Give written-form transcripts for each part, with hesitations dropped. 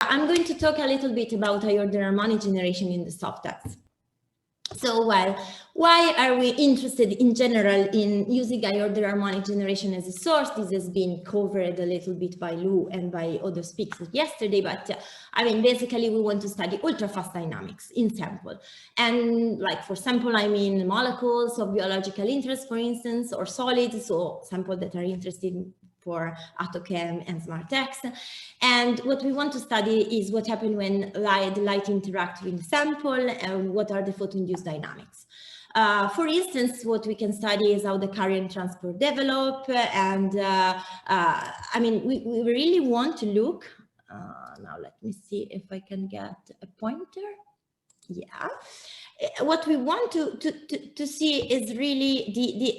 I'm going to talk a little bit about iodine harmonic generation in the soft-X. So, well, why are we interested in general in using iodine harmonic generation as a source? This has been covered a little bit by Lou and by other speakers yesterday, but I mean, basically we want to study ultra-fast dynamics in sample. And like for sample, I mean molecules of biological interest, for instance, or solids, so samples that are interested in for Attochem and SmartX. And what we want to study is what happens when light interacts with the sample and what are the photo-induced dynamics. For instance, what we can study is how the current transport develop. And I mean, we really want to look, now let me see if I can get a pointer. Yeah. What we want to see is really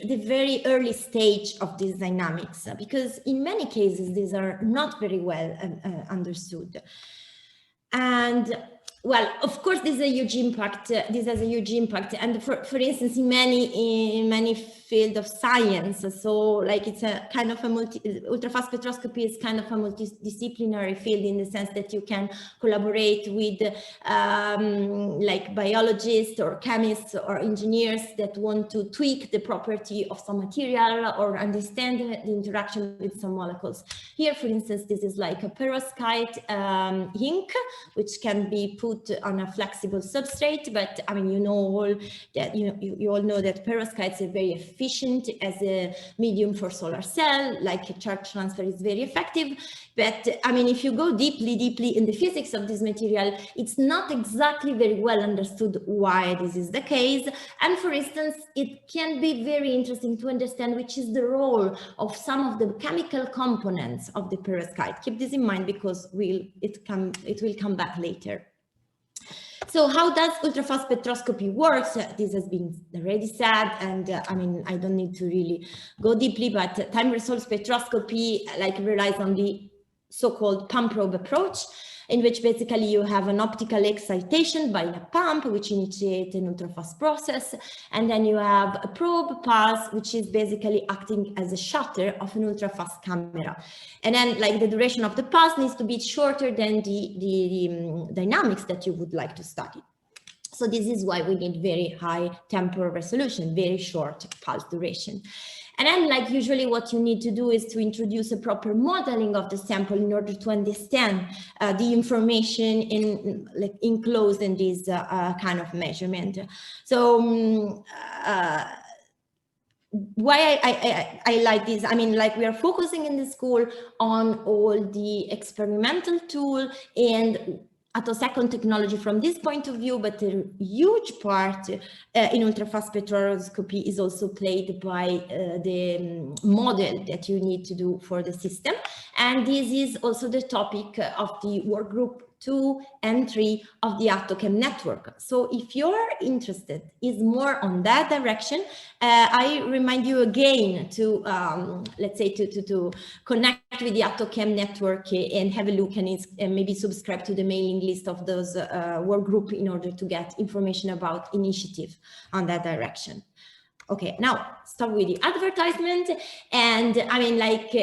the very early stage of these dynamics, because in many cases, these are not very well understood. And well, of course, this is a huge impact. This has a huge impact, and for instance, in many fields of science. So, like it's a kind of a ultrafast spectroscopy is kind of a multidisciplinary field in the sense that you can collaborate with like biologists or chemists or engineers that want to tweak the property of some material or understand the interaction with some molecules. Here, for instance, this is like a perovskite ink, which can be put on a flexible substrate, but I mean, you know all that you all know that perovskites are very efficient as a medium for solar cell, like charge transfer is very effective. But I mean, if you go deeply in the physics of this material, it's not exactly very well understood why this is the case. And for instance, it can be very interesting to understand which is the role of some of the chemical components of the perovskite. Keep this in mind because it will come back later. So how does ultrafast spectroscopy work? This has been already said, and I mean, I don't need to really go deeply, but time resolved spectroscopy like relies on the so-called pump probe approach, in which basically you have an optical excitation by a pump, which initiates an ultrafast process. And then you have a probe pulse, which is basically acting as a shutter of an ultrafast camera. And then like the duration of the pulse needs to be shorter than the dynamics that you would like to study. So this is why we need very high temporal resolution, very short pulse duration. And then, like usually what you need to do is to introduce a proper modeling of the sample in order to understand the information enclosed in this kind of measurement. So why I like this, I mean, like we are focusing in the school on all the experimental tool and Attosecond technology from this point of view, but a huge part in ultrafast spectroscopy is also played by the model that you need to do for the system. And this is also the topic of the work group 2 and 3 of the Attochem network. So if you're interested is more on that direction, I remind you again to, let's say, to connect with the Attochem network and have a look and maybe subscribe to the mailing list of those work group in order to get information about initiative on that direction. Okay, now stop with the advertisement, and I mean, like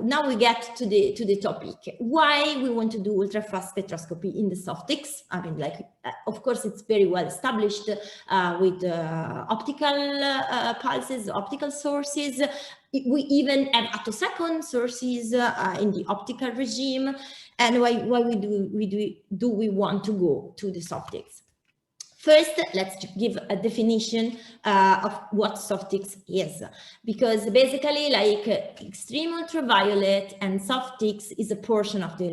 now we get to the topic. Why we want to do ultrafast spectroscopy in the soft-X? I mean, like of course it's very well established with optical pulses, optical sources. We even have attosecond sources in the optical regime. And why do we want to go to the soft-X? First, let's give a definition of what soft-X is, because basically like extreme ultraviolet and soft-X is a portion of the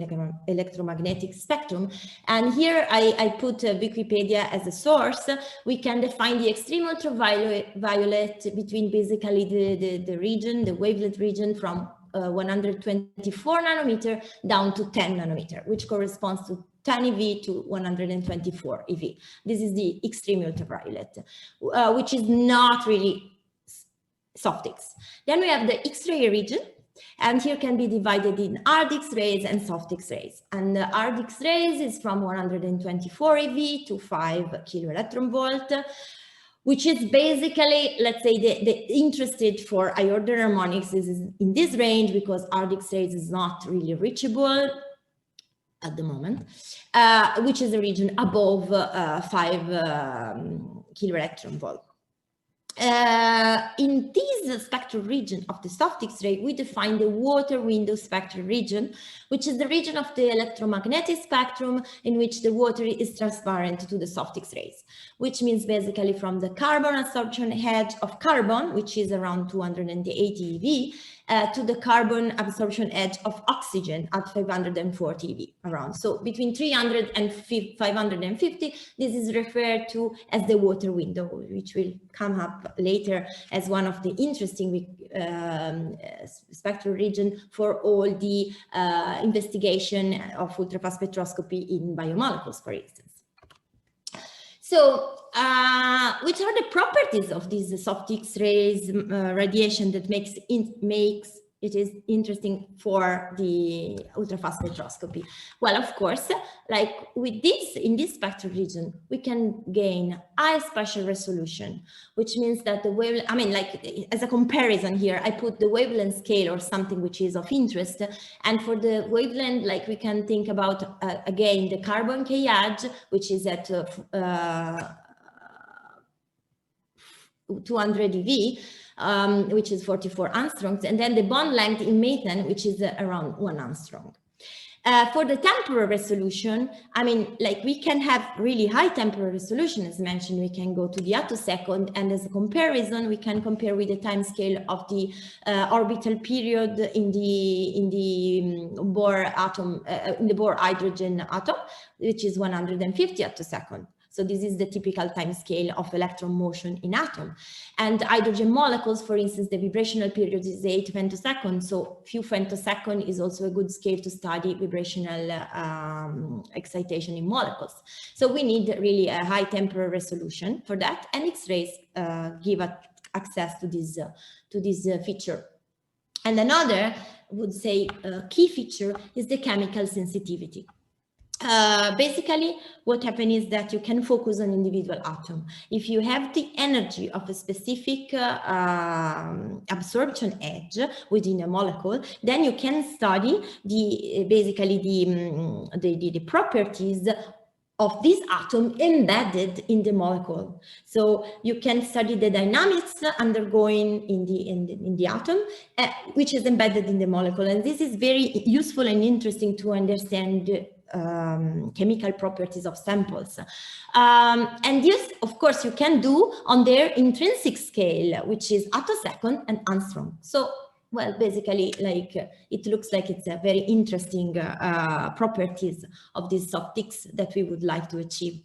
electromagnetic spectrum. And here I put Wikipedia as a source. We can define the extreme ultraviolet between basically the region, the wavelength region from 124 nanometer down to 10 nanometer, which corresponds to 10 eV to 124 eV. This is the extreme ultraviolet, which is not really soft-X. Then we have the X-ray region, and here can be divided in hard X-rays and soft X-rays. And the hard X-rays is from 124 eV to 5 kilo electron volt, which is basically, let's say, the interested for iodine harmonics is in this range because hard X-rays is not really reachable. at the moment, which is a region above 5 kiloelectron-volt. In this spectral region of the soft X-ray, we define the water window spectral region, which is the region of the electromagnetic spectrum in which the water is transparent to the soft X-rays, which means basically from the carbon absorption edge of carbon, which is around 280 eV, to the carbon absorption edge of oxygen at 540 eV around. So between 300 and 550, this is referred to as the water window, which will come up later as one of the interesting spectral region for all the investigation of ultrafast spectroscopy in biomolecules, for instance. So which are the properties of these soft X-rays radiation that makes it is interesting for the ultrafast spectroscopy? Well, of course, like with this, in this spectral region, we can gain high spatial resolution, which means that the wavelength, I mean, like as a comparison here, I put the wavelength scale or something which is of interest. And for the wavelength, like we can think about, again, the carbon K edge, which is at 200 eV, which is 44 angstroms, and then the bond length in methane, which is around 1 angstrom. For the temporal resolution, I mean, like we can have really high temporal resolution, as mentioned. We can go to the attosecond, and as a comparison, we can compare with the time scale of the orbital period in the Bohr atom, in the Bohr hydrogen atom, which is 150 attosecond. So this is the typical time scale of electron motion in atom. And hydrogen molecules, for instance, the vibrational period is 8 femtoseconds. So few femtoseconds is also a good scale to study vibrational excitation in molecules. So we need really a high temporal resolution for that. And X-rays give access to this feature. And another, I would say, key feature is the chemical sensitivity. Basically, what happens is that you can focus on individual atom. If you have the energy of a specific absorption edge within a molecule, then you can study the properties of this atom embedded in the molecule. So you can study the dynamics undergoing in the atom, which is embedded in the molecule. And this is very useful and interesting to understand chemical properties of samples. And this, of course, you can do on their intrinsic scale, which is attosecond and angstrom. So, well, basically, like it looks like it's a very interesting properties of these optics that we would like to achieve.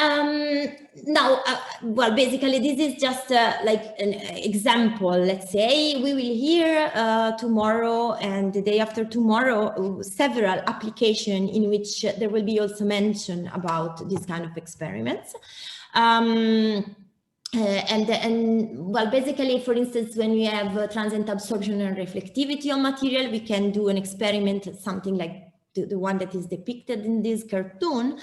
Now, well, basically, this is just like an example. Let's say we will hear tomorrow and the day after tomorrow several applications in which there will be also mention about this kind of experiments. And well, basically, for instance, when we have transient absorption and reflectivity on material, we can do an experiment, something like the one that is depicted in this cartoon.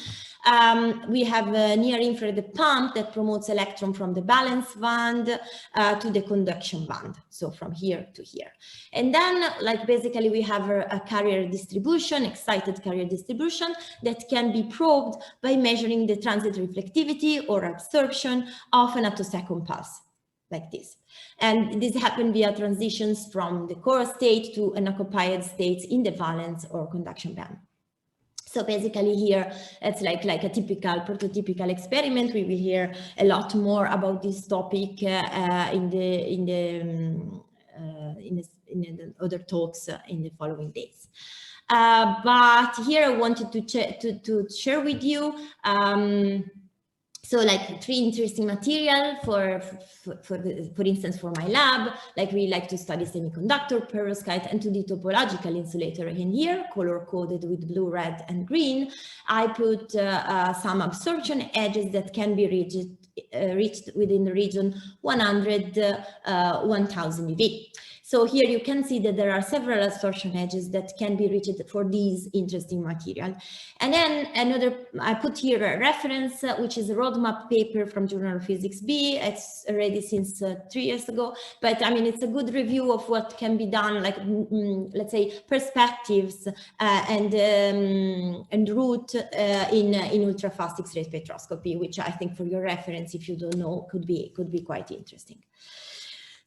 We have a near-infrared pump that promotes electron from the valence band to the conduction band, so from here to here. And then, like, basically, we have a carrier distribution, excited carrier distribution, that can be probed by measuring the transient reflectivity or absorption of an attosecond pulse, like this. And this happened via transitions from the core state to unoccupied states in the valence or conduction band. So basically here, it's like a typical prototypical experiment. We will hear a lot more about this topic in the other talks in the following days. But here I wanted to share with you so like 3 interesting material for instance, for my lab. Like we like to study semiconductor, perovskite, and 2D topological insulator in here, color-coded with blue, red, and green. I put some absorption edges that can be reached within the region 100, 1000 eV. So here you can see that there are several absorption edges that can be reached for these interesting material. And then another, I put here a reference, which is a roadmap paper from Journal of Physics B. It's already since 3 years ago, but I mean, it's a good review of what can be done, like, let's say, perspectives and route in ultra-fast X-ray spectroscopy, which I think, for your reference, if you don't know, could be quite interesting.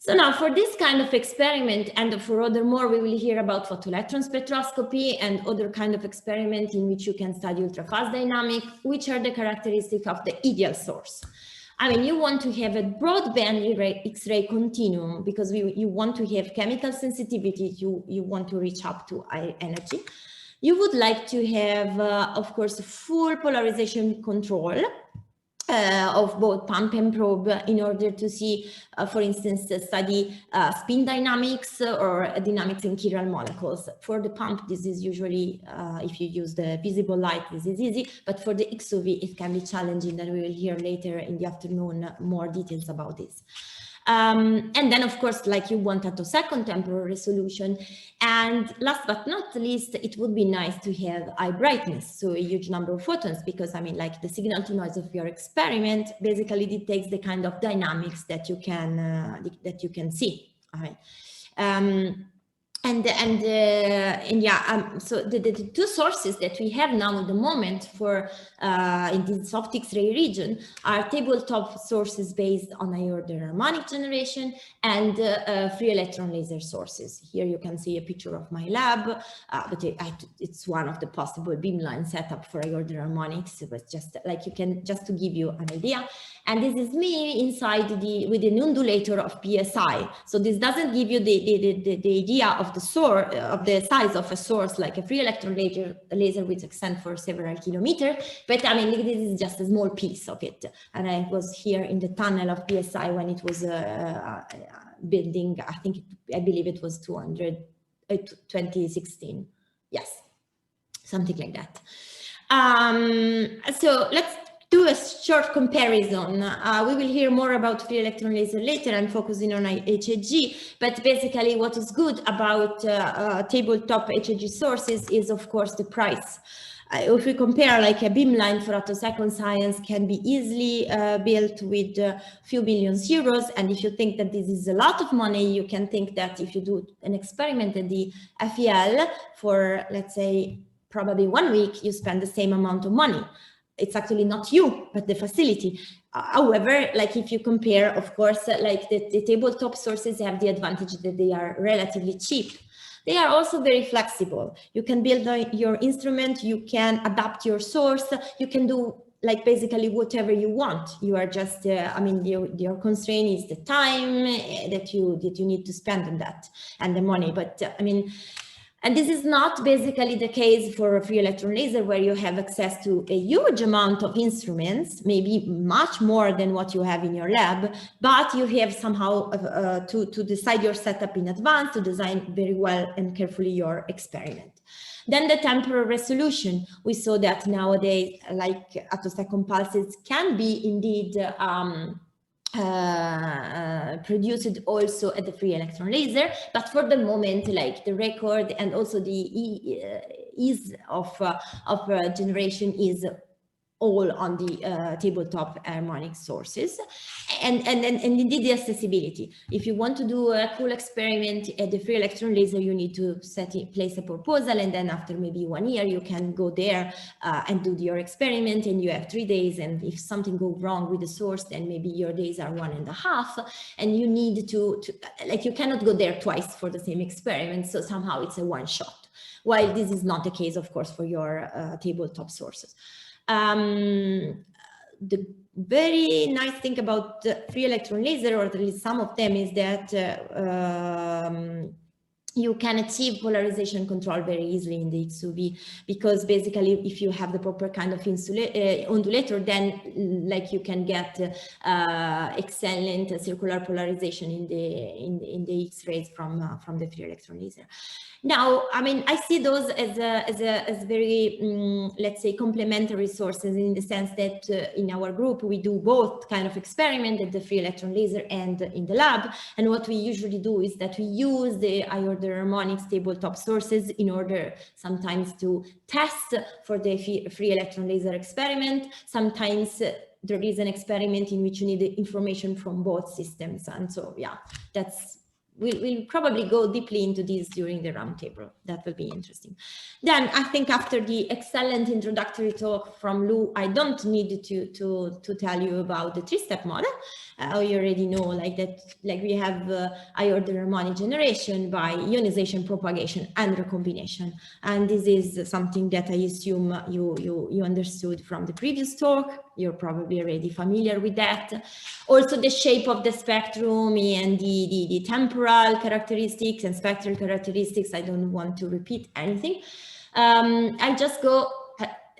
So now, for this kind of experiment, and for other more, we will hear about photoelectron spectroscopy and other kind of experiment in which you can study ultrafast dynamic, which are the characteristics of the ideal source. I mean, you want to have a broadband X-ray continuum because you want to have chemical sensitivity, you want to reach up to high energy. You would like to have, of course, full polarization control of both pump and probe in order to see, for instance, study spin dynamics or dynamics in chiral molecules. For the pump, this is usually, if you use the visible light, this is easy, but for the XUV, it can be challenging, and we will hear later in the afternoon more details about this. And then, of course, like, you want attosecond temporal resolution. And last but not least, it would be nice to have high brightness, so a huge number of photons, because I mean, like, the signal to noise of your experiment basically dictates the kind of dynamics that you can see. All right. So the two sources that we have now at the moment for in the soft X-ray region are tabletop sources based on high order harmonic generation and free electron laser sources. Here you can see a picture of my lab, but it's one of the possible beamline setup for high order harmonics. It was just like, you can, just to give you an idea. And this is me inside with an undulator of PSI. So this doesn't give you the idea of the source, of the size of a source, like a free electron laser which extends for several kilometers. But I mean, this is just a small piece of it. And I was here in the tunnel of PSI when it was building, I believe it was 2016. Yes, something like that. So let's do a short comparison. We will hear more about free electron laser later. I'm focusing on HHG, but basically what is good about tabletop HHG sources is, of course, the price. If we compare, like, a beamline for attosecond science can be easily built with a few million euros. And if you think that this is a lot of money, you can think that if you do an experiment at the FEL for, let's say, probably 1 week, you spend the same amount of money. It's actually not you, but the facility. However, like, if you compare, of course, like, the tabletop sources have the advantage that they are relatively cheap. They are also very flexible. You can build your instrument, you can adapt your source, you can do, like, basically whatever you want. You are just, I mean, your constraint is the time that you need to spend on that and the money. But I mean, and this is not basically the case for a free electron laser, where you have access to a huge amount of instruments, maybe much more than what you have in your lab, but you have somehow to decide your setup in advance, to design very well and carefully your experiment. Then the temporal resolution. We saw that nowadays, like, attosecond pulses can be indeed produced also at the free electron laser, but for the moment, like, the record and also the ease of generation is all on the tabletop harmonic sources, and indeed the accessibility. If you want to do a cool experiment at the free electron laser, you need to place a proposal, and then after maybe 1 year, you can go there and do your experiment, and you have 3 days. And if something goes wrong with the source, then maybe your days are 1.5, and you need to like, you cannot go there twice for the same experiment. So somehow it's a one shot. While this is not the case, of course, for your tabletop sources. The very nice thing about the free electron laser, or at least some of them, is that you can achieve polarization control very easily in the XUV, because basically if you have the proper kind of undulator, then like you can get excellent circular polarization in the X-rays from the free electron laser. Now, I mean, I see those as very, let's say, complementary sources, in the sense that in our group, we do both kind of experiment at the free electron laser and in the lab. And what we usually do is that we use the high order harmonics tabletop sources in order sometimes to test for the free electron laser experiment. Sometimes there is an experiment in which you need the information from both systems. And so, yeah, we'll probably go deeply into this during the roundtable. That will be interesting. Then I think after the excellent introductory talk from Lou, I don't need to tell you about the three-step model. You already know like that, like we have high order harmonic generation by ionization, propagation, and recombination. And this is something that I assume you understood from the previous talk. You're probably already familiar with that. Also the shape of the spectrum and the temporal characteristics and spectral characteristics. I don't want to repeat anything. I just go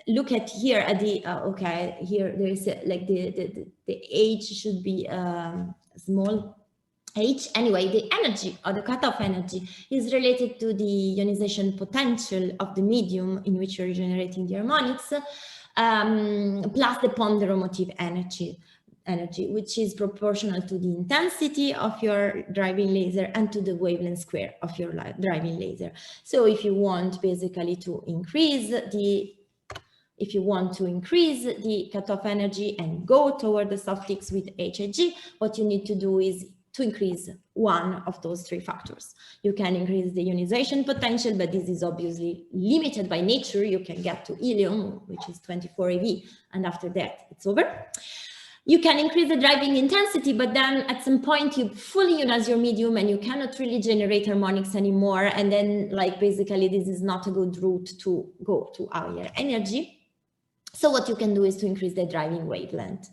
look at here at the, okay, here there is like the H should be small h. Anyway, the energy or the cutoff energy is related to the ionization potential of the medium in which you're generating the harmonics, plus the ponderomotive energy, which is proportional to the intensity of your driving laser and to the wavelength square of your driving laser. So if you want basically to increase the cutoff energy and go toward the soft X with HHG, what you need to do is to increase one of those three factors. You can increase the ionization potential, but this is obviously limited by nature. You can get to helium, which is 24 eV, and after that it's over. You can increase the driving intensity, but then at some point you fully ionize your medium and you cannot really generate harmonics anymore. And then like basically this is not a good route to go to higher energy. So what you can do is to increase the driving wavelength.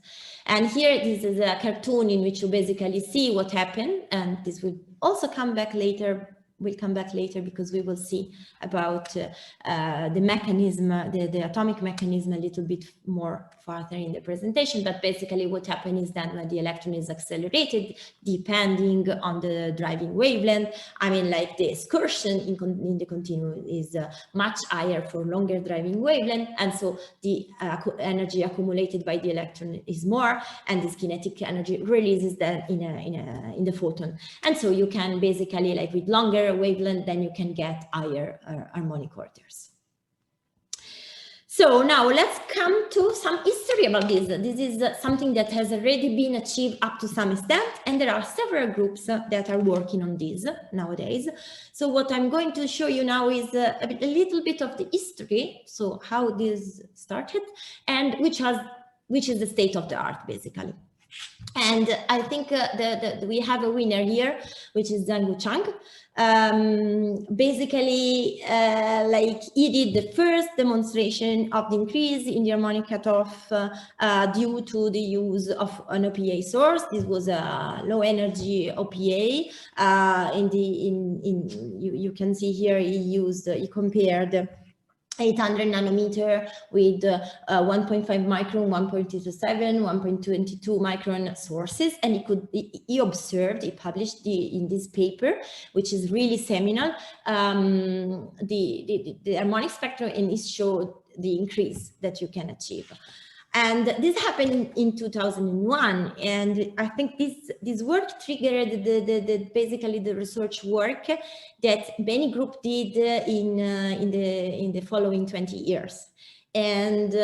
And here, this is a cartoon in which you basically see what happened. And this will also come back later. We'll come back later because we will see about the mechanism, the atomic mechanism a little bit more further in the presentation. But basically what happened is that when the electron is accelerated, depending on the driving wavelength, I mean, like the excursion in the continuum is much higher for longer driving wavelength. And so the energy accumulated by the electron is more, and this kinetic energy releases that in the photon. And so you can basically, like with longer wavelength, then you can get higher harmonic orders. So now let's come to some history about this. This is something that has already been achieved up to some extent, and there are several groups that are working on this nowadays. So what I'm going to show you now is a little bit of the history, so how this started, and which is the state of the art, basically. And I think we have a winner here, which is Zhang Chang. Basically, like he did the first demonstration of the increase in the harmonic cutoff due to the use of an OPA source. This was a low energy OPA. You can see here he compared 800 nanometer with 1.5 micron, 1.27, 1.22 micron sources, and he observed, he published in this paper, which is really seminal, the harmonic spectrum, and it showed the increase that you can achieve. And this happened in 2001, and I think this work triggered basically the research work that many groups did in the following 20 years. And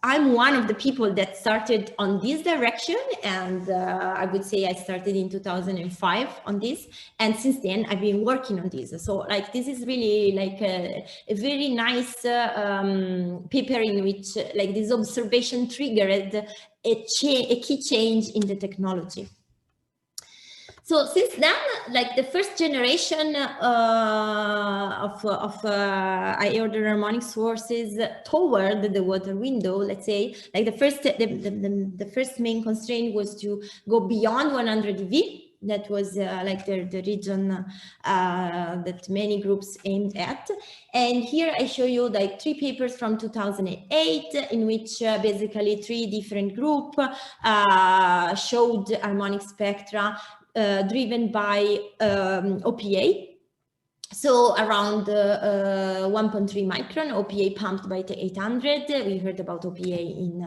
I'm one of the people that started on this direction, and I would say I started in 2005 on this, and since then I've been working on this. So like this is really like a very nice paper in which like this observation triggered a key change in the technology. So since then, like the first generation of high order harmonic sources toward the water window, let's say, like the first main constraint was to go beyond 100 eV. That was like the region that many groups aimed at. And here I show you like 3 papers from 2008 in which basically 3 different groups showed harmonic spectra driven by OPA. So around 1.3 micron OPA pumped by the 800. We heard about OPA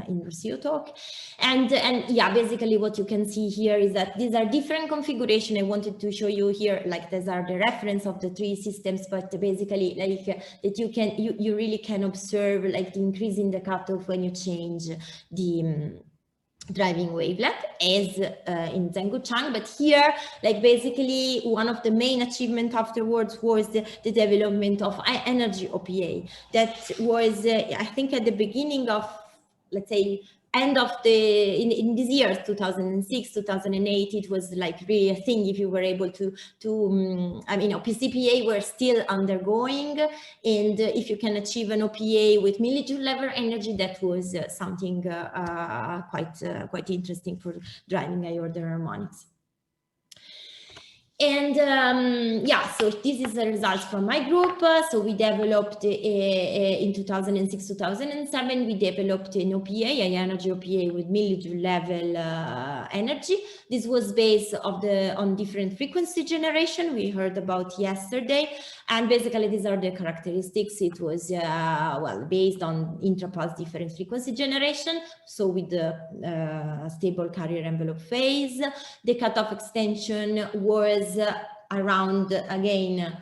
in Rocio talk, and yeah, basically what you can see here is that these are different configuration. I wanted to show you here, like these are the reference of the 3 systems, but basically like that you really can observe like the increase in the cutoff when you change the driving wavelength as in Zhengguchang. But here, like basically one of the main achievements afterwards was the development of high energy OPA. That was, I think at the beginning of, let's say, end of in these years, 2006, 2008, it was like really a thing if you were able to I mean, PCPA were still undergoing, and if you can achieve an OPA with millijoule level energy, that was something quite interesting for driving high order harmonics. And yeah, so this is the results from my group. So we developed in 2006, 2007, we developed an OPA, an energy OPA with millijoule level energy. This was based on different frequency generation we heard about yesterday. And basically these are the characteristics. It was, well, based on intrapulse different frequency generation. So with the stable carrier envelope phase, the cutoff extension was around, again,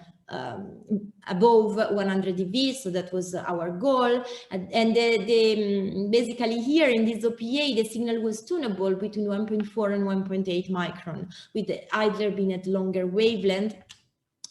above 100 dB, so that was our goal. And basically here in this OPA, the signal was tunable between 1.4 and 1.8 micron, with the idler being at longer wavelength.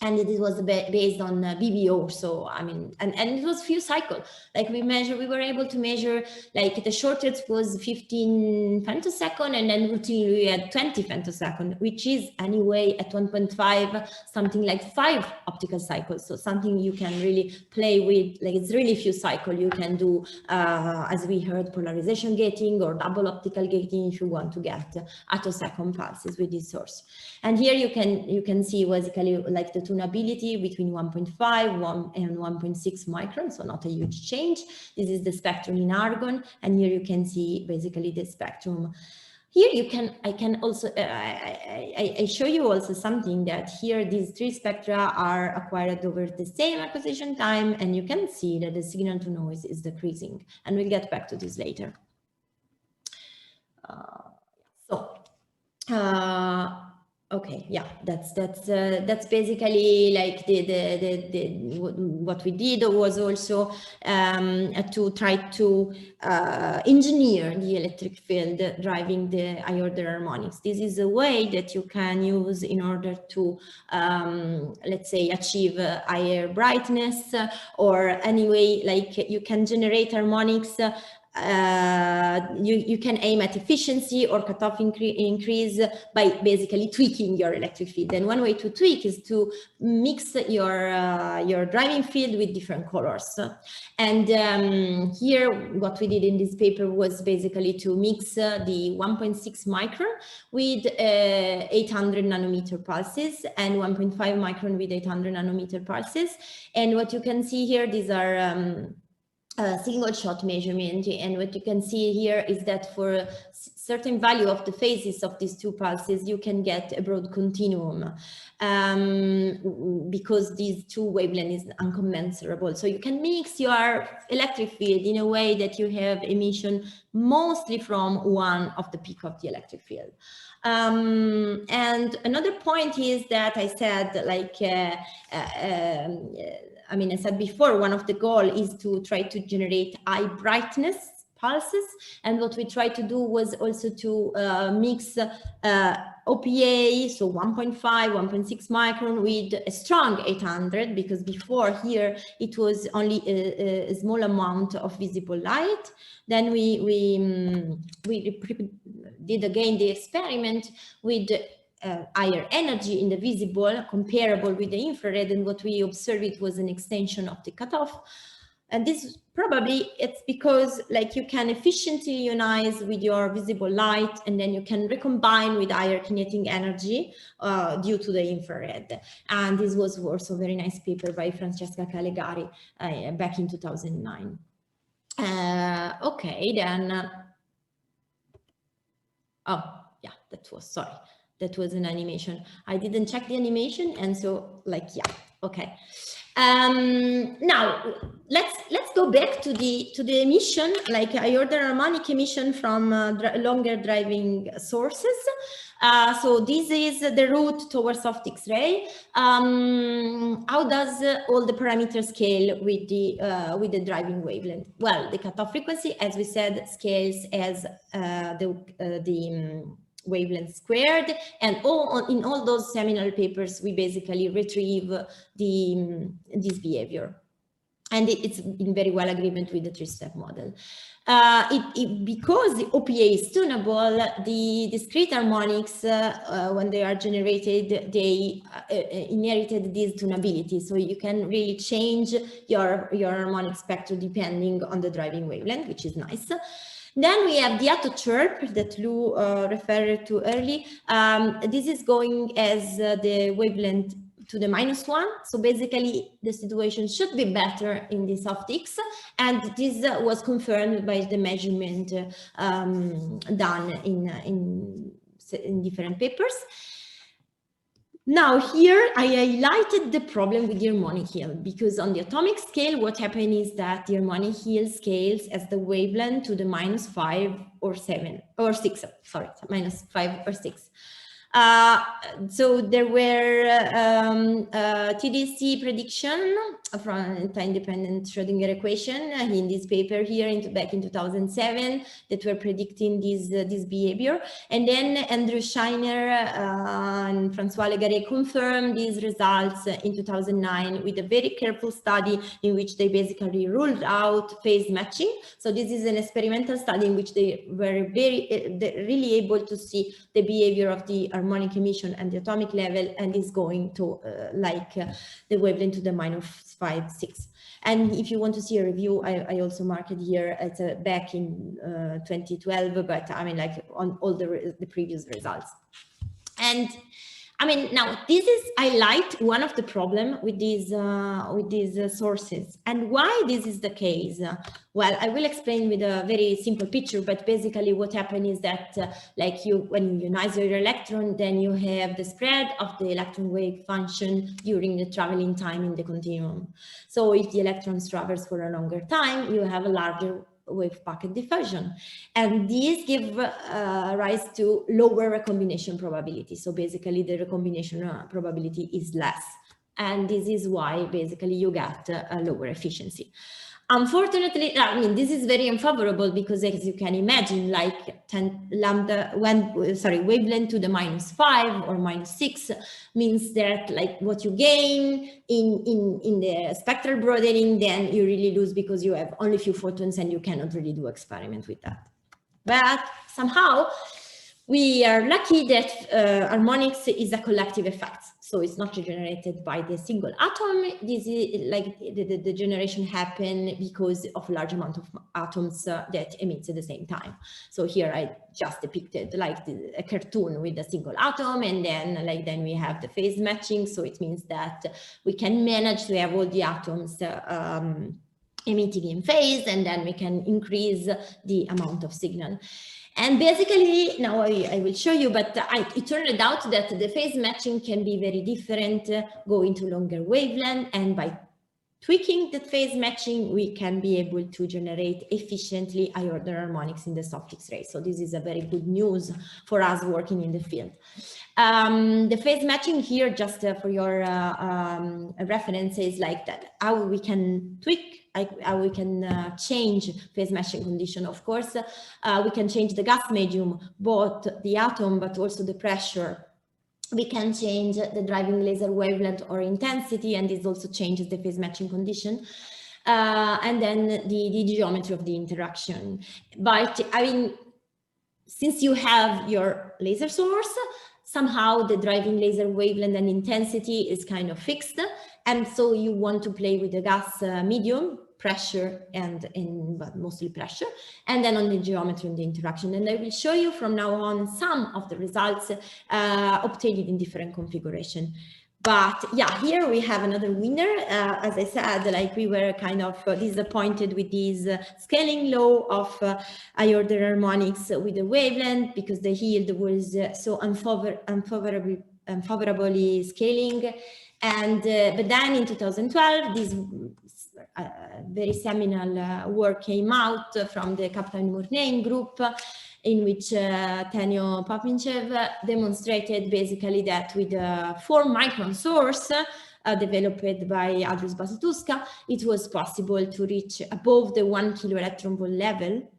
And it was based on BBO, so I mean, and it was few cycles. Like we were able to measure, like the shortest was 15 femtosecond, and then routinely we had 20 femtosecond, which is anyway at 1.5, something like 5 optical cycles. So something you can really play with, like it's really few cycles. You can do, as we heard, polarization gating or double optical gating if you want to get attosecond pulses with this source. And here you can see basically like the tunability between 1.5 and 1.6 microns, so not a huge change. This is the spectrum in argon, and here you can see basically the spectrum. Here I show you also something that here these 3 spectra are acquired over the same acquisition time, and you can see that the signal to noise is decreasing, and we'll get back to this later. Okay, yeah, that's basically like what we did was also to try to engineer the electric field driving the high order harmonics. This is a way that you can use in order to, let's say, achieve higher brightness, or anyway, like you can generate harmonics. You can aim at efficiency or cutoff increase by basically tweaking your electric field. And one way to tweak is to mix your driving field with different colors. And here, what we did in this paper was basically to mix the 1.6 micron with 800 nanometer pulses and 1.5 micron with 800 nanometer pulses. And what you can see here, these are single shot measurement, and what you can see here is that for a certain value of the phases of these 2 pulses, you can get a broad continuum because these 2 wavelengths is uncommensurable. So you can mix your electric field in a way that you have emission mostly from one of the peak of the electric field. And another point is that I said, like, I mean, I said before, one of the goals is to try to generate high brightness pulses. And what we tried to do was also to mix OPA, so 1.5, 1.6 micron with a strong 800, because before here it was only a small amount of visible light. Then we did again the experiment with higher energy in the visible, comparable with the infrared, and what we observed it was an extension of the cutoff. And this probably it's because like you can efficiently ionize with your visible light, and then you can recombine with higher kinetic energy due to the infrared. And this was also a very nice paper by Francesca Calegari back in 2009. Okay, then. Oh, yeah, that was an animation. I didn't check the animation, and so like, yeah, okay. Now let's go back to the emission, like I order harmonic emission from longer driving sources. So this is the route towards soft X-ray. How does all the parameters scale with the driving wavelength? Well, the cutoff frequency, as we said, scales as the wavelength squared, and in all those seminal papers we basically retrieve this behavior, and it's in very well agreement with the three-step model. Because the OPA is tunable, the discrete harmonics, when they are generated, they inherited this tunability, so you can really change your harmonic spectrum depending on the driving wavelength, which is nice. Then we have the Attochem that Lou referred to early. This is going as the wavelength to the -1. So basically the situation should be better in the soft X, and this was confirmed by the measurement done in different papers. Now here I highlighted the problem with the harmonic hill, because on the atomic scale what happened is that the harmonic hill scales as the wavelength to the -5 or 7 or 6, sorry, -5 or 6. So there were TDC prediction from time-dependent Schrödinger equation in this paper here back in 2007 that were predicting this behavior, and then Andrew Scheiner and François Legaré confirmed these results in 2009 with a very careful study in which they basically ruled out phase matching. So this is an experimental study in which they were really able to see the behavior of the harmonic emission and the atomic level, and is going to the wavelength to the -5, 6. And if you want to see a review, I also marked it here. It's back in 2012, but I mean, like on all the previous results. And I mean, now this is highlight one of the problem with these sources, and why this is the case. Well, I will explain with a very simple picture, but basically what happened is that when you ionize your electron, then you have the spread of the electron wave function during the traveling time in the continuum. So if the electrons travels for a longer time, you have a larger wave packet diffusion, and these give rise to lower recombination probability. So basically the recombination probability is less, and this is why basically you get a lower efficiency. Unfortunately, I mean, this is very unfavorable because, as you can imagine, like 10 lambda, wavelength to the -5 or -6 means that like what you gain in the spectral broadening, then you really lose because you have only few photons and you cannot really do experiment with that. But somehow we are lucky that harmonics is a collective effect. So it's not generated by the single atom. This is like the generation happen because of a large amount of atoms that emits at the same time. So here I just depicted like a cartoon with a single atom, and then we have the phase matching. So it means that we can manage to have all the atoms emitting in phase, and then we can increase the amount of signal. And basically, now I will show you, but it turned out that the phase matching can be very different, go into longer wavelength, and by tweaking the phase matching, we can be able to generate efficiently high order harmonics in the soft X-ray. So this is a very good news for us working in the field. The phase matching here, just for your reference, is like that, how we can tweak, how we can change phase matching condition. Of course, we can change the gas medium, both the atom, but also the pressure. We can change the driving laser wavelength or intensity, and this also changes the phase matching condition. And then the geometry of the interaction. But I mean, since you have your laser source, somehow the driving laser wavelength and intensity is kind of fixed. And so you want to play with the gas medium, pressure but mostly pressure, and then on the geometry and the interaction. And I will show you from now on some of the results obtained in different configuration. But yeah, here we have another winner. As I said, like we were kind of disappointed with this scaling law of higher order harmonics with the wavelength, because the yield was so unfavorably scaling. And but then in 2012, this very seminal work came out from the Kaplan-Mournet group, in which Tenio Papinchev demonstrated basically that with a 4-micron source developed by Adrius Basatuska, it was possible to reach above the 1 kilo electron volt level.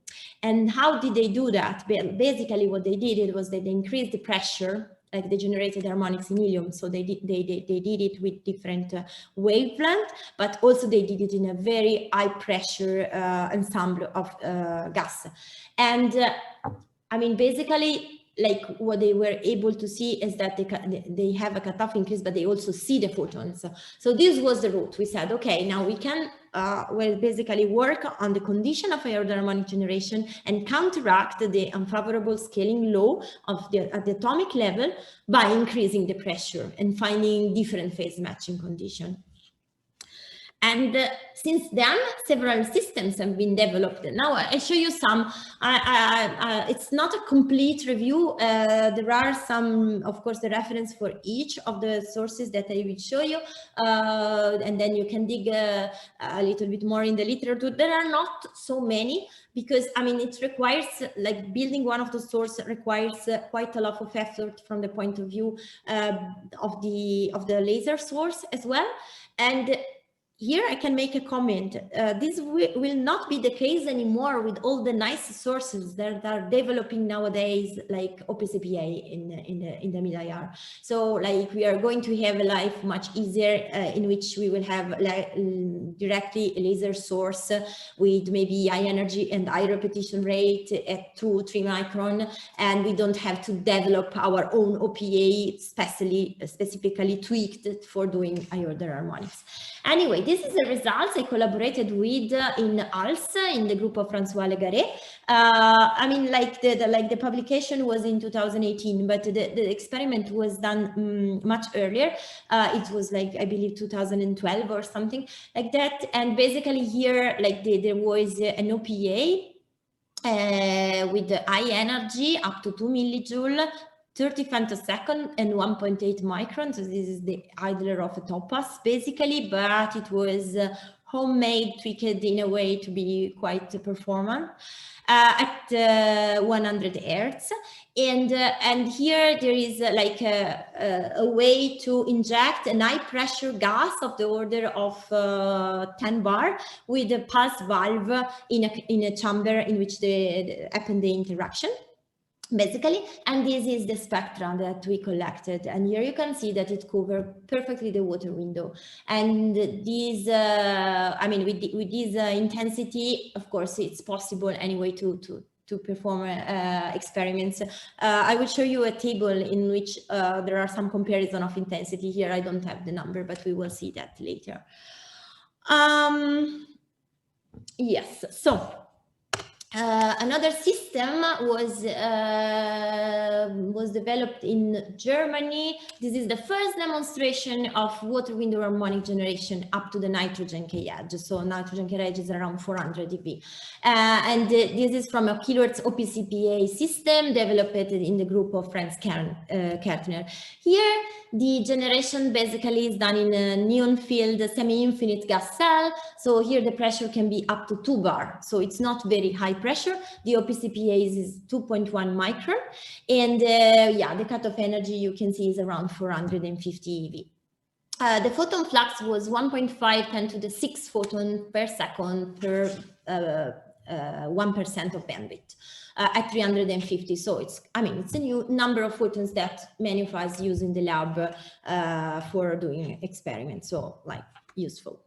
And how did they do that? Basically, what they did was that they increased the pressure, like they generated harmonics in helium. So they did it with different wavelength, but also they did it in a very high pressure ensemble of gas. And I mean, basically, like what they were able to see is that they have a cutoff increase, but they also see the photons. So this was the route. We said, okay, now we can basically work on the condition of higher order harmonic generation and counteract the unfavorable scaling law of at the atomic level by increasing the pressure and finding different phase matching conditions. And since then, several systems have been developed. Now I show you some. It's not a complete review. There are some, of course, the reference for each of the sources that I will show you. And then you can dig a little bit more in the literature. There are not so many, because I mean, it requires, like building one of the sources requires quite a lot of effort from the point of view of the laser source as well. And here I can make a comment. This will not be the case anymore with all the nice sources that are developing nowadays, like OPCPA in the mid-IR. So like we are going to have a life much easier in which we will have directly a laser source with maybe high energy and high repetition rate at 2-3 micron, and we don't have to develop our own OPA specifically tweaked for the high order harmonics. Anyway, this is the results I collaborated with in ALS, in the group of François Legaret. I mean, like the publication was in 2018, but the experiment was done much earlier. It was like, I believe, 2012 or something like that. And basically here, like there was an OPA with the high energy up to 2 millijoule, 30 femtosecond and 1.8 micron. So this is the idler of a topaz basically, but it was homemade, tweaked in a way to be quite performant at 100 hertz. And here there is like a way to inject a high pressure gas of the order of 10 bar with a pulse valve in a chamber in which happened the interaction, basically. And this is the spectrum that we collected, and here you can see that it covered perfectly the water window. And this I mean, with this intensity, of course it's possible anyway to perform experiments. I will show you a table in which there are some comparison of intensity. Here I don't have the number, but we will see that later. Yes, so another system was developed in Germany. This is the first demonstration of water window harmonic generation up to the nitrogen K edge. So nitrogen K edge is around 400 dB. And this is from a kilohertz OPCPA system developed in the group of Franz Kärtner. Here, the generation basically is done in a neon field semi-infinite gas cell. So here the pressure can be up to 2 bar. So it's not very high pressure. The OPCPA is 2.1 micron. And yeah, the cutoff energy you can see is around 450 eV. The photon flux was 1.5 10 to the 6 photon per second per 1% of bandwidth. At 350, so it's, I mean, it's a new number of photons that many of us use in the lab for doing experiments, so like useful.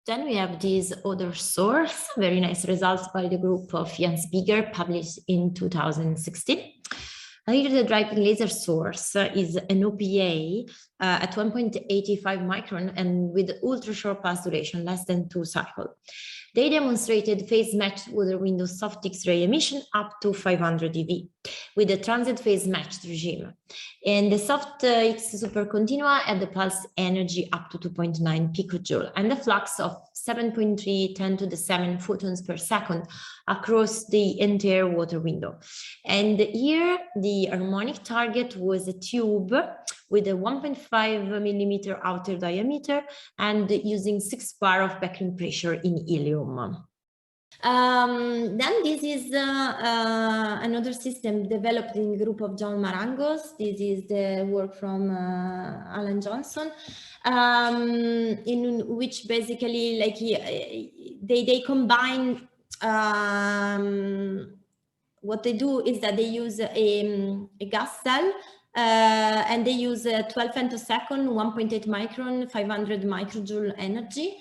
Then we have this other source, very nice results by the group of Jens Bigger, published in 2016. Here the driving laser source is an OPA at 1.85 micron and with ultra short pass duration, less than 2 cycles. They demonstrated phase-matched water window soft X-ray emission up to 500 eV with a transit phase-matched regime. And the soft X supercontinua had the pulse energy up to 2.9 picojoule and the flux of 7.3 10 to the 7 photons per second across the entire water window. And here the harmonic target was a tube with a 1.5 millimeter outer diameter and using 6 bar of backing pressure in helium. Then this is another system developed in the group of John Marangos. This is the work from Alan Johnson, in which basically like they combine, what they do is that they use a gas cell and they use 12 femtosecond, 1.8 micron, 500 microjoule energy.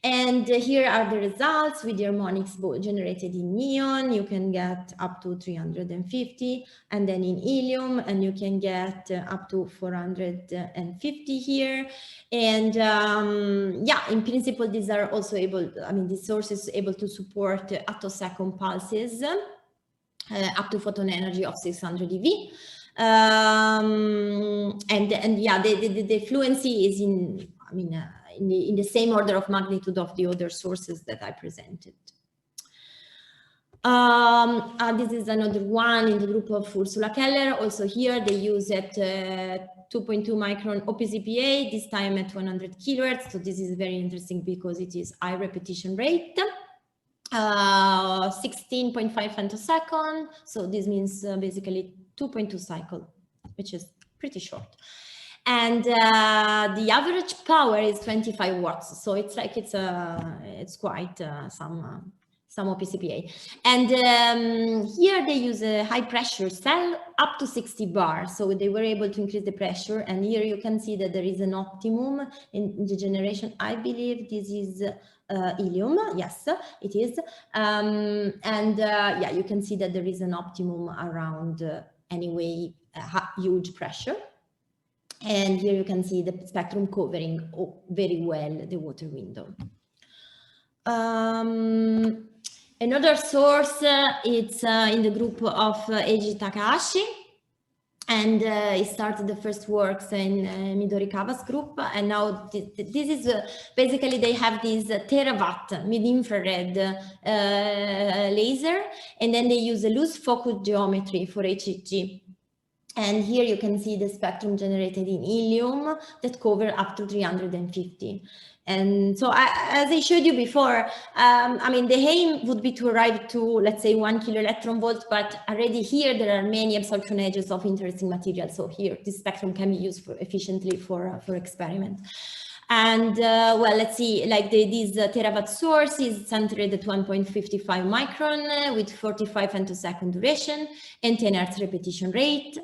And here are the results with the harmonics generated in neon. You can get up to 350, and then in helium, and you can get up to 450 here. And yeah, in principle, these are also able, I mean, the source is able to support attosecond pulses up to photon energy of 600 eV. And yeah, the fluency is in, I mean, in the same order of magnitude of the other sources that I presented. This is another one in the group of Ursula Keller. Also here they use at 2.2 micron OPCPA, this time at 100 kilohertz. So this is very interesting because it is high repetition rate. 16.5 femtosecond. So this means basically 2.2 cycle, which is pretty short. And the average power is 25 watts. So it's like it's quite some OPCPA. And here they use a high pressure cell up to 60 bar. So they were able to increase the pressure. And here you can see that there is an optimum in the generation. I believe this is helium. Yes, it is. Yeah, you can see that there is an optimum around anyway, huge pressure. And here you can see the spectrum covering very well the water window. Another source, it's in the group of Eiji Takahashi, and he started the first works in Midorikawa's group, and now this is basically they have this terawatt mid-infrared laser, and then they use a loose focus geometry for HHG. And here you can see the spectrum generated in helium that cover up to 350. And so as I showed you before, I mean, the aim would be to arrive to, let's say, 1 kilo electron volt, but already here there are many absorption edges of interesting materials. So here this spectrum can be used efficiently for experiment. And well, let's see, like this terawatt source is centered at 1.55 micron with 45 femtosecond duration and 10 Hz repetition rate.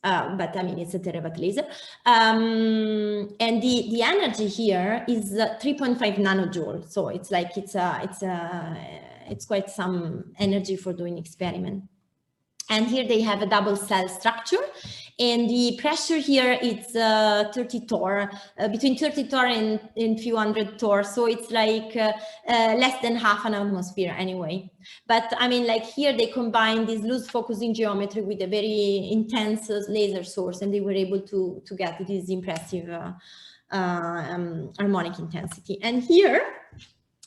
But I mean, it's a terawatt laser. And the energy here is 3.5 nanojoule. So it's like, it's quite some energy for doing experiment. And here they have a double cell structure. And the pressure here is 30 torr, between 30 torr and few hundred torr. So it's like less than half an atmosphere anyway. But I mean, like here they combine this loose focusing geometry with a very intense laser source, and they were able to get this impressive harmonic intensity. And here,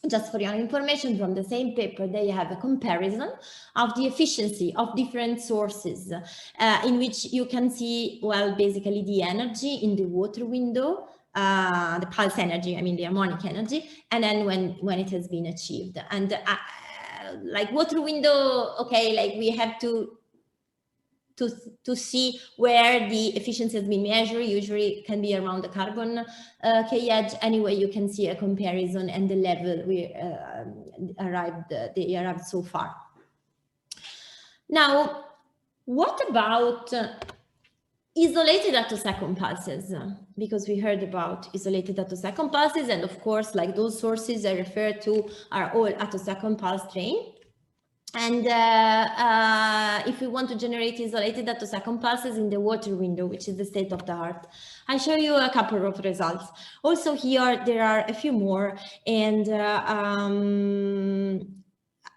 just for your information, from the same paper, they have a comparison of the efficiency of different sources in which you can see, well, basically the energy in the water window, the pulse energy, I mean the harmonic energy, and then when it has been achieved. And like water window, okay, like we have to see where the efficiency has been measured. Usually it can be around the carbon K edge. Anyway, you can see a comparison and the level they arrived so far. Now, what about isolated attosecond pulses? Because we heard about isolated attosecond pulses, and of course, like those sources I referred to are all attosecond pulse train. And if we want to generate isolated attosecond pulses in the water window, which is the state of the art, I'll show you a couple of results. Also here, there are a few more. And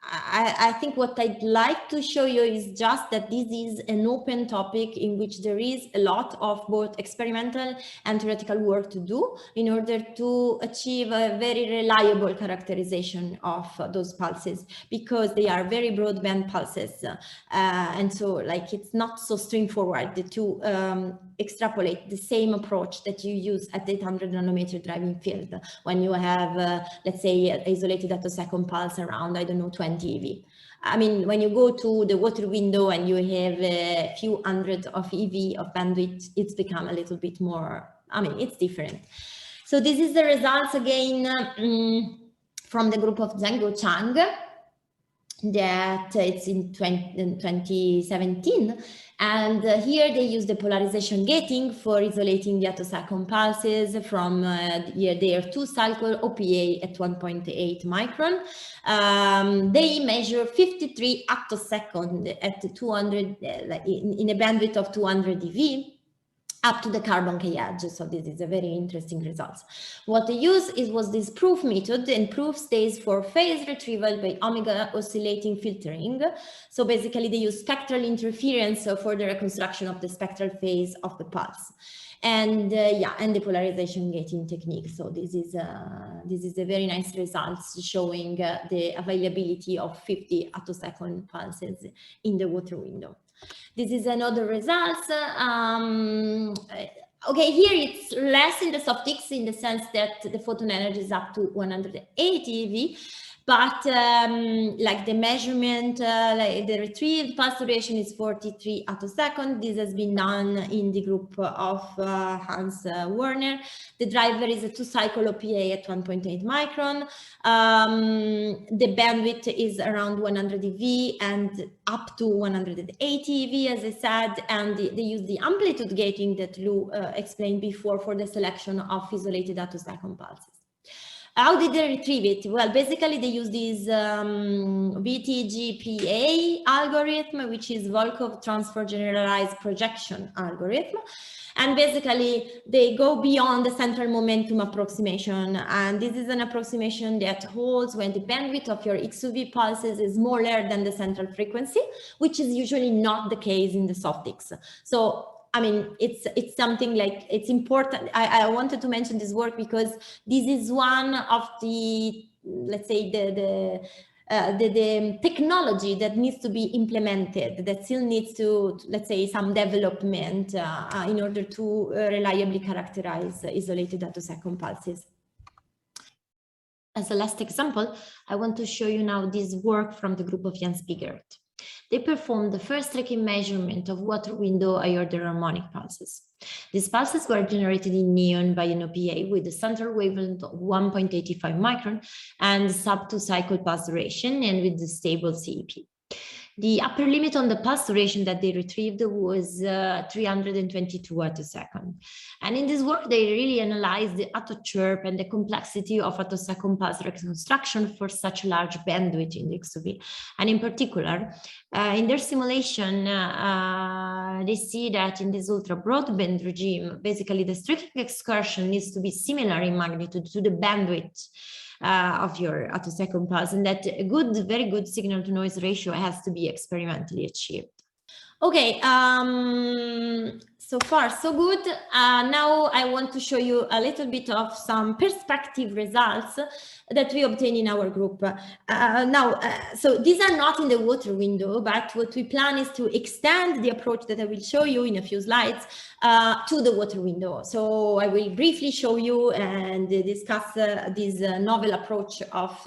I think what I'd like to show you is just that this is an open topic in which there is a lot of both experimental and theoretical work to do in order to achieve a very reliable characterization of those pulses, because they are very broadband pulses. And so like it's not so straightforward to extrapolate the same approach that you use at 800 nanometer driving field when you have, let's say, isolated attosecond pulse around, I don't know, 20 EV. I mean, when you go to the water window and you have a few hundred of EV of bandwidth, it's become a little bit more, I mean, it's different. So this is the results again from the group of Zheng Chang, that it's in 2017. And here they use the polarization gating for isolating the attosecond pulses from their 2-cycle OPA at 1.8 micron. They measure 53 attosecond at 200, in a bandwidth of 200 eV. Up to the carbon K-edge. So this is a very interesting result. What they use was this proof method, and proof stays for phase retrieval by omega oscillating filtering. So basically they use spectral interference for the reconstruction of the spectral phase of the pulse. And and the polarization gating technique. So this is a very nice result showing the availability of 50 attosecond pulses in the water window. This is another result. Okay, here it's less in the soft X in the sense that the photon energy is up to 180 eV, but like the measurement, like the retrieved pulse duration is 43 attosecond. This has been done in the group of Hans Werner. The driver is a 2-cycle OPA at 1.8 micron. The bandwidth is around 100 eV and up to 180 eV, as I said, and they use the amplitude gating that Lou explained before for the selection of isolated attosecond pulses. How did they retrieve it? Well, basically they use this VTGPA algorithm, which is Volkov transfer generalized projection algorithm. And basically they go beyond the central momentum approximation. And this is an approximation that holds when the bandwidth of your XUV pulses is smaller than the central frequency, which is usually not the case in the soft X. So I mean, it's something like, it's important. I wanted to mention this work because this is one of the, let's say, the technology that needs to be implemented, that still needs to, let's say, some development in order to reliably characterize isolated attosecond pulses. As a last example, I want to show you now this work from the group of Jens Bigert. They performed the first tracking measurement of water window aortic harmonic pulses. These pulses were generated in neon by an OPA with a central wavelength of 1.85 micron and sub 2-cycle pulse duration and with the stable CEP. The upper limit on the pulse duration that they retrieved was 322 attosecond. And in this work, they really analyzed the attochirp and the complexity of attosecond pulse reconstruction for such large bandwidth in the XUV. And in particular, in their simulation, they see that in this ultra broadband regime, basically the strict excursion needs to be similar in magnitude to the bandwidth of your attosecond pulse, and that a very good signal to noise ratio has to be experimentally achieved. Okay, so far so good. Now I want to show you a little bit of some perspective results that we obtained in our group. So these are not in the water window, but what we plan is to extend the approach that I will show you in a few slides to the water window. So I will briefly show you and discuss this novel approach of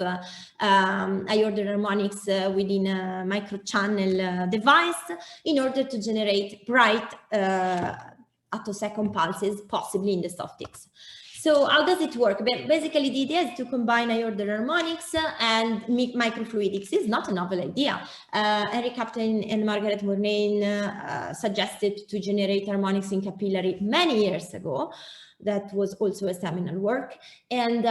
aortic harmonics within a microchannel device in order to generate bright attosecond pulses, possibly in the soft X. So how does it work? Basically, the idea is to combine aortic harmonics and microfluidics. It's not a novel idea. Eric Captain and Margaret Murnane suggested to generate harmonics in capillary many years ago. That was also a seminal work. And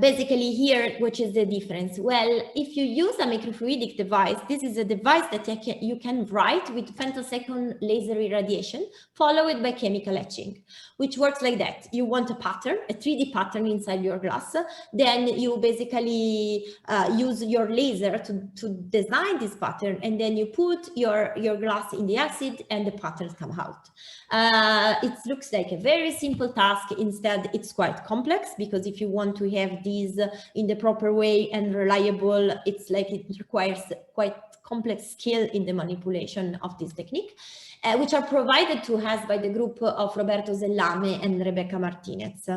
basically here, which is the difference? Well, if you use a microfluidic device, this is a device that you can write with femtosecond laser irradiation, followed by chemical etching, which works like that. You want a pattern, a 3D pattern inside your glass, then you basically use your laser to design this pattern, and then you put your glass in the acid and the patterns come out. It looks like a very simple task. Instead, it's quite complex, because if you want to have these in the proper way and reliable, it's like it requires quite complex skill in the manipulation of this technique, which are provided to us by the group of Roberto Zellame and Rebecca Martinez.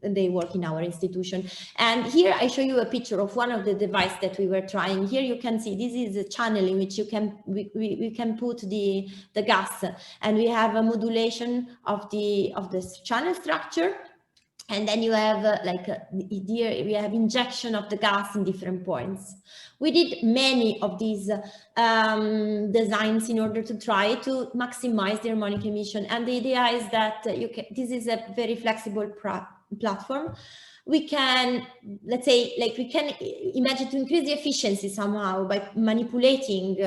They work in our institution. And here I show you a picture of one of the devices that we were trying. Here you can see this is a channel in which we can put the gas, and we have a modulation of this channel structure. And then you have here we have injection of the gas in different points. We did many of these designs in order to try to maximize the harmonic emission. And the idea is that this is a very flexible platform. We can, let's say, we can imagine to increase the efficiency somehow by manipulating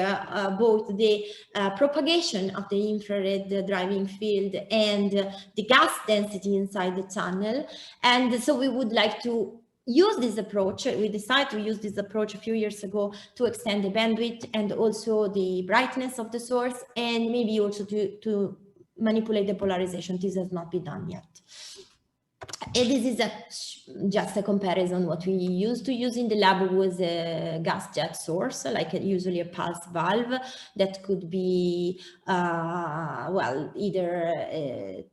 both the propagation of the infrared driving field and the gas density inside the channel. And so we would like to use this approach. We decided to use this approach a few years ago to extend the bandwidth and also the brightness of the source, and maybe also to manipulate the polarization. This has not been done yet. This is just a comparison. What we used to use in the lab was a gas jet source, usually a pulse valve that could be, well, either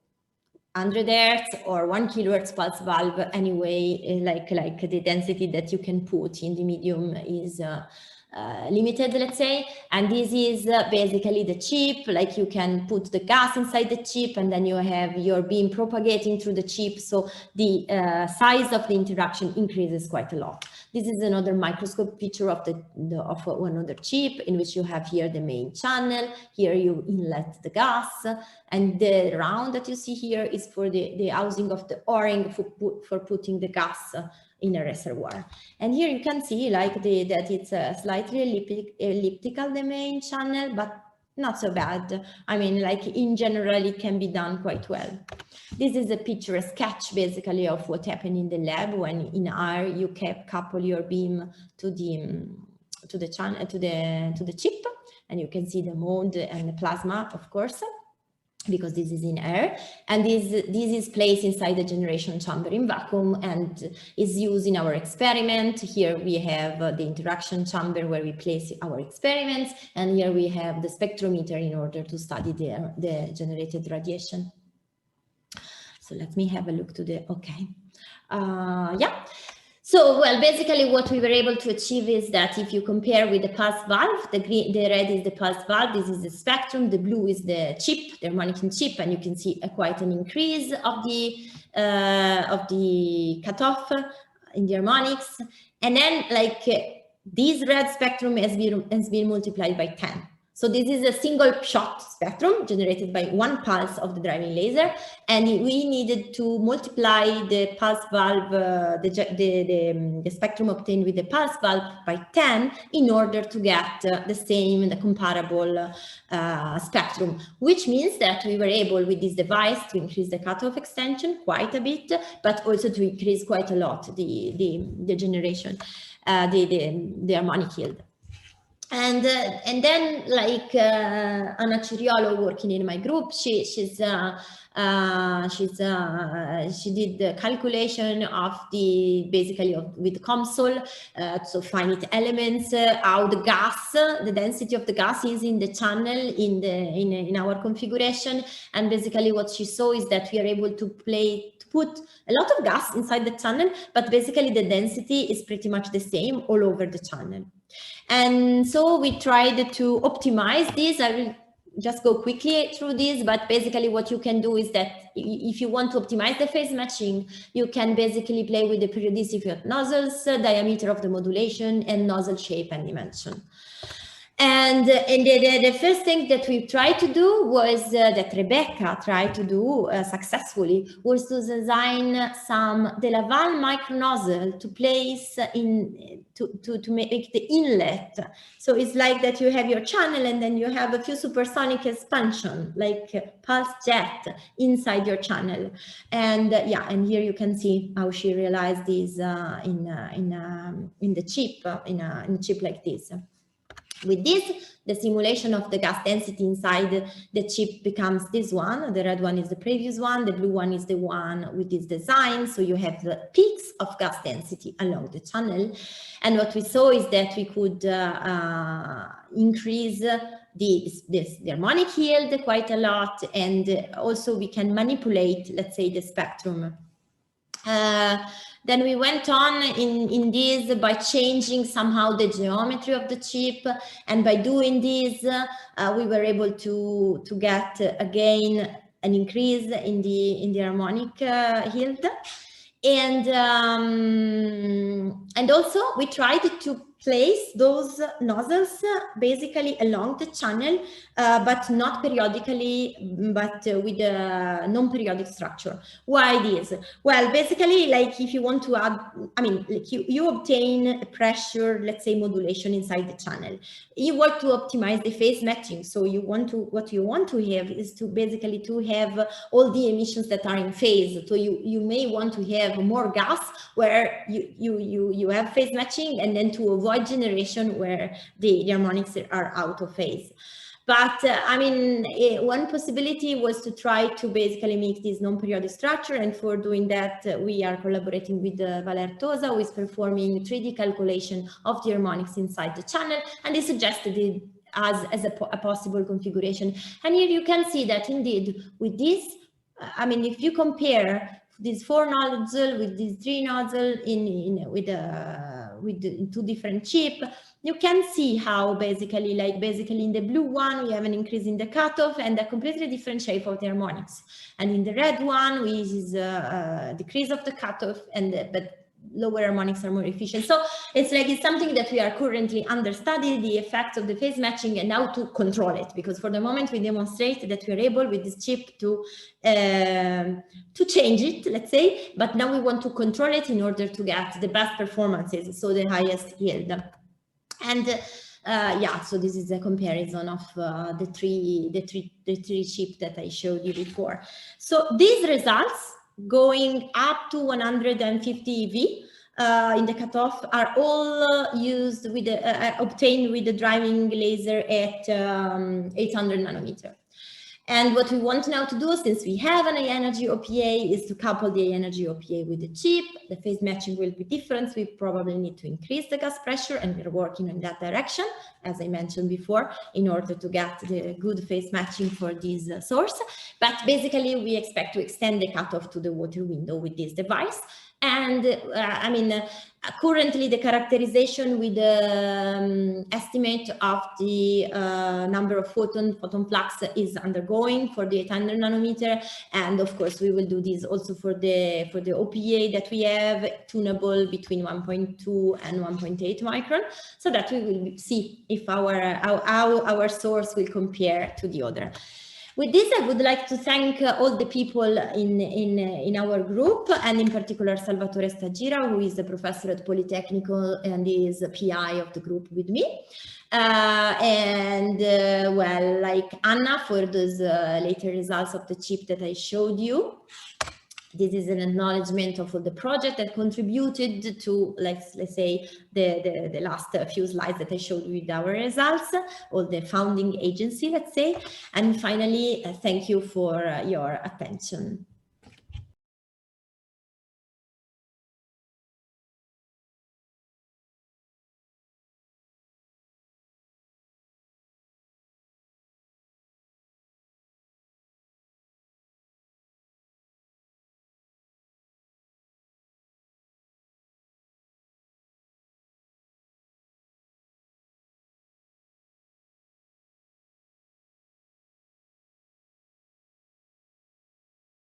100 Hertz or 1 kilohertz pulse valve. Anyway, like the density that you can put in the medium is limited, let's say. And this is basically the chip. Like, you can put the gas inside the chip, and then you have your beam propagating through the chip. So the size of the interaction increases quite a lot. This is another microscope picture of one other chip, in which you have here the main channel. Here you inlet the gas, and the round that you see here is for the housing of the O-ring for putting the gas in a reservoir. And here you can see that it's slightly elliptical, the main channel, but not so bad. I mean, in general, it can be done quite well. This is a picture, a sketch basically of what happened in the lab when in R you couple your beam to the channel, to the chip, and you can see the mode and the plasma, of course, because this is in air, and this is placed inside the generation chamber in vacuum and is used in our experiment. Here we have the interaction chamber where we place our experiments, and here we have the spectrometer in order to study the generated radiation. So let me have a look to the, okay. Yeah. So, well, basically what we were able to achieve is that if you compare with the pulse valve, the red is the pulse valve, this is the spectrum, the blue is the chip, the harmonic chip, and you can see quite an increase of the cutoff in the harmonics. And then this red spectrum has been multiplied by 10. So this is a single shot spectrum generated by one pulse of the driving laser, and we needed to multiply the pulse valve, the spectrum obtained with the pulse valve by 10 in order to get the comparable spectrum, which means that we were able with this device to increase the cutoff extension quite a bit, but also to increase quite a lot the generation, the harmonic yield. And then Anna Ciriolo, working in my group, she did the calculation of with COMSOL, so finite elements, how the gas, the density of the gas is in the channel in our configuration. And basically what she saw is that we are able to put a lot of gas inside the channel, but basically the density is pretty much the same all over the channel. And so we tried to optimize this. I will just go quickly through this, but basically what you can do is that if you want to optimize the phase matching, you can basically play with the periodicity of nozzles, diameter of the modulation, and nozzle shape and dimension. And the first thing that we tried to do was that Rebecca tried to do successfully was to design some De Laval micro nozzle to place in to make the inlet. So it's like that you have your channel and then you have a few supersonic expansion like pulse jet inside your channel. And yeah, and here you can see how she realized this in the chip in a chip like this. With this, the simulation of the gas density inside the chip becomes this one. The red one is the previous one. The blue one is the one with this design. So you have the peaks of gas density along the channel. And what we saw is that we could increase the harmonic yield quite a lot. And also we can manipulate, let's say, the spectrum. Then we went on in this by changing somehow the geometry of the chip, and by doing this, we were able to get again an increase in the harmonic yield, and also we tried to place those nozzles basically along the channel, but not periodically, but with a non-periodic structure. Why this? Well, basically, like if you want to add, I mean, like you obtain a pressure, let's say modulation inside the channel. You want to optimize the phase matching. So you want to, what you want to have is to basically to have all the emissions that are in phase. So you may want to have more gas where you have phase matching, and then to avoid generation where the harmonics are out of phase. But I mean, one possibility was to try to basically make this non-periodic structure, and for doing that, we are collaborating with Valer Tosa, who is performing 3D calculation of the harmonics inside the channel, and he suggested it as a possible configuration. And here you can see that indeed with this, I mean, if you compare this 4 nozzle with this 3 nozzle with two different chip, you can see how basically in the blue one we have an increase in the cutoff and a completely different shape of the harmonics, and in the red one we is a decrease of the cutoff, and but lower harmonics are more efficient. So it's like it's something that we are currently understudying the effects of the phase matching and how to control it, because for the moment we demonstrate that we are able with this chip to change it, let's say, but now we want to control it in order to get the best performances, so the highest yield. And yeah, so this is a comparison of the three chips that I showed you before. So these results going up to 150 EV in the cutoff are all used with obtained with the driving laser at 800 nanometer. And what we want now to do, since we have an high energy OPA, is to couple the high energy OPA with the chip. The phase matching will be different. We probably need to increase the gas pressure, and we're working in that direction, as I mentioned before, in order to get the good phase matching for this source. But basically, we expect to extend the cutoff to the water window with this device. And I mean, currently the characterization with the estimate of the number of photon flux is undergoing for the 800 nanometer, and of course we will do this also for the OPA that we have, tunable between 1.2 and 1.8 micron, so that we will see if how our source will compare to the other. With this, I would like to thank all the people in our group, and in particular Salvatore Stagira, who is a professor at Polytechnical and is a PI of the group with me. Well, like Anna, for those later results of the chip that I showed you. This is an acknowledgement of all the project that contributed to, let's say, the last few slides that I showed you with our results, all the founding agency, let's say. And finally, thank you for your attention.